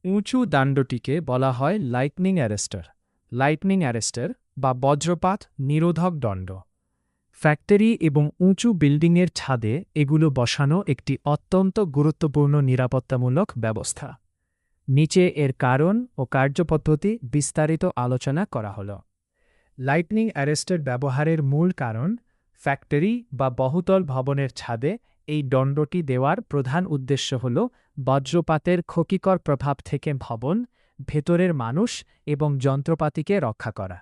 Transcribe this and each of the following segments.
উঁচু দাণ্ডটিকে বলা হয় লাইটনিং অ্যারেস্টার বা বজ্রপাত নিরোধক দণ্ড। ফ্যাক্টরি এবং উঁচু বিল্ডিংয়ের ছাদে এগুলো বসানো একটি অত্যন্ত গুরুত্বপূর্ণ নিরাপত্তামূলক ব্যবস্থা। নিচে এর কারণ ও কার্যপদ্ধতি বিস্তারিত আলোচনা করা হল। লাইটনিং অ্যারেস্টার ব্যবহারের মূল কারণ, ফ্যাক্টরি বা বহুতল ভবনের ছাদে এই দণ্ডটি দেওয়ার প্রধান উদ্দেশ্য হল বজ্রপাতের ক্ষতিকর প্রভাব থেকে ভবন, ভেতরের মানুষ এবং যন্ত্রপাতিকে রক্ষা করা।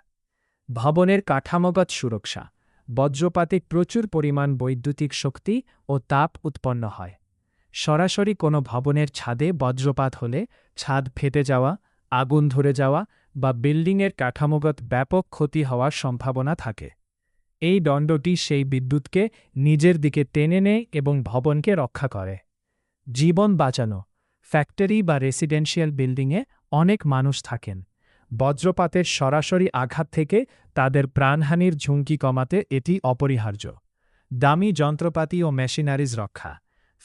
ভবনের কাঠামোগত সুরক্ষা। বজ্রপাতে প্রচুর পরিমাণ বৈদ্যুতিক শক্তি ও তাপ উৎপন্ন হয়। সরাসরি কোনো ভবনের ছাদে বজ্রপাত হলে ছাদ ফেটে যাওয়া, আগুন ধরে যাওয়া বা বিল্ডিংয়ের কাঠামোগত ব্যাপক ক্ষতি হওয়ার সম্ভাবনা থাকে। এই দণ্ডটি সেই বিদ্যুৎকে নিজের দিকে টেনে নেয় এবং ভবনকে রক্ষা করে। জীবন বাঁচানো। ফ্যাক্টরি বা রেসিডেন্সিয়াল বিল্ডিংয়ে অনেক মানুষ থাকেন। বজ্রপাতের সরাসরি আঘাত থেকে তাদের প্রাণহানির ঝুঁকি কমাতে এটি অপরিহার্য। দামি যন্ত্রপাতি ও মেশিনারিজ রক্ষা।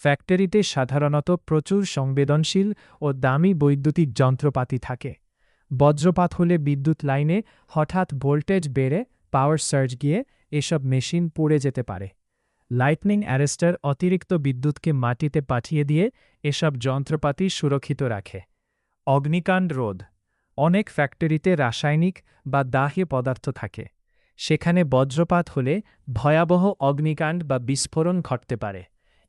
ফ্যাক্টরিতে সাধারণত প্রচুর সংবেদনশীল ও দামি বৈদ্যুতিক যন্ত্রপাতি থাকে। বজ্রপাত হলে বিদ্যুৎ লাইনে হঠাৎ ভোল্টেজ বেড়ে পাওয়ার সার্জ গিয়ে এসব মেশিন পুড়ে যেতে পারে। লাইটনিং অ্যারেস্টার অতিরিক্ত বিদ্যুৎকে মাটিতে পাঠিয়ে দিয়ে এসব যন্ত্রপাতি সুরক্ষিত রাখে। অগ্নিকাণ্ড রোধ। অনেক ফ্যাক্টরিতে রাসায়নিক বা দাহ্য পদার্থ থাকে। সেখানে বজ্রপাত হলে ভয়াবহ অগ্নিকাণ্ড বা বিস্ফোরণ ঘটতে পারে।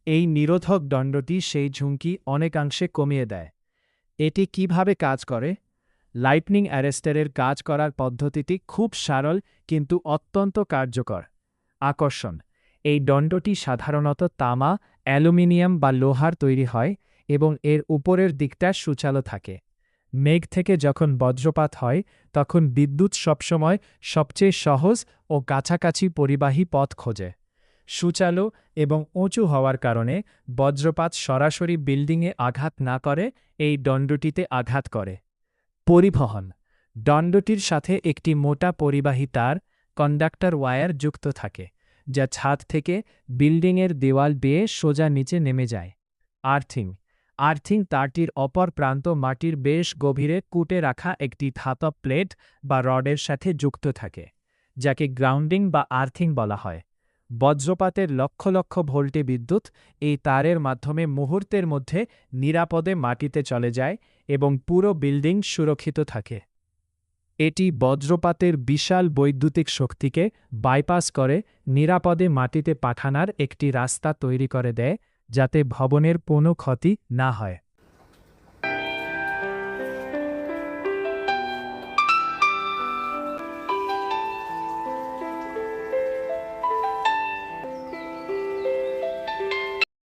এই নিরোধক দণ্ডটি সেই ঝুঁকি অনেকাংশে কমিয়ে দেয়। এটি কিভাবে কাজ করে? লাইটনিং অ্যারেস্টারের কাজ করার পদ্ধতিটি খুব সরল কিন্তু অত্যন্ত কার্যকর। আকর্ষণ। এই দণ্ডটি সাধারণত তামা, অ্যালুমিনিয়াম বা লোহার তৈরি হয় এবং এর উপরের দিকটা সূচালো থাকে। মেঘ থেকে যখন বজ্রপাত হয় তখন বিদ্যুৎ সবসময় সবচেয়ে সহজ ও কাছাকাছি পরিবাহী পথ খোঁজে। সূচালো এবং উঁচু হওয়ার কারণে বজ্রপাত সরাসরি বিল্ডিংয়ে আঘাত না করে এই দণ্ডটিতে আঘাত করে। পরিবহন। দণ্ডটির সাথে একটি মোটা পরিবাহী তার, কন্ডাক্টর ওয়্যার যুক্ত থাকে, যা ছাদ থেকে বিল্ডিংয়ের দেওয়াল বেয়ে সোজা নিচে নেমে যায়। আর্থিং তারটির অপর প্রান্ত মাটির বেশ গভীরে কুটে রাখা একটি ধাতব প্লেট বা রডের সাথে যুক্ত থাকে, যাকে গ্রাউন্ডিং বা আর্থিং বলা হয়। বজ্রপাতের লক্ষ লক্ষ ভোল্টে বিদ্যুৎ এই তারের মাধ্যমে মুহূর্তের মধ্যে নিরাপদে মাটিতে চলে যায় এবং পুরো বিল্ডিং সুরক্ষিত থাকে। এটি বজ্রপাতের বিশাল বৈদ্যুতিক শক্তিকে বাইপাস করে নিরাপদে মাটিতে পাঠানোর একটি রাস্তা তৈরি করে দেয়, যাতে ভবনের কোনো ক্ষতি না হয়।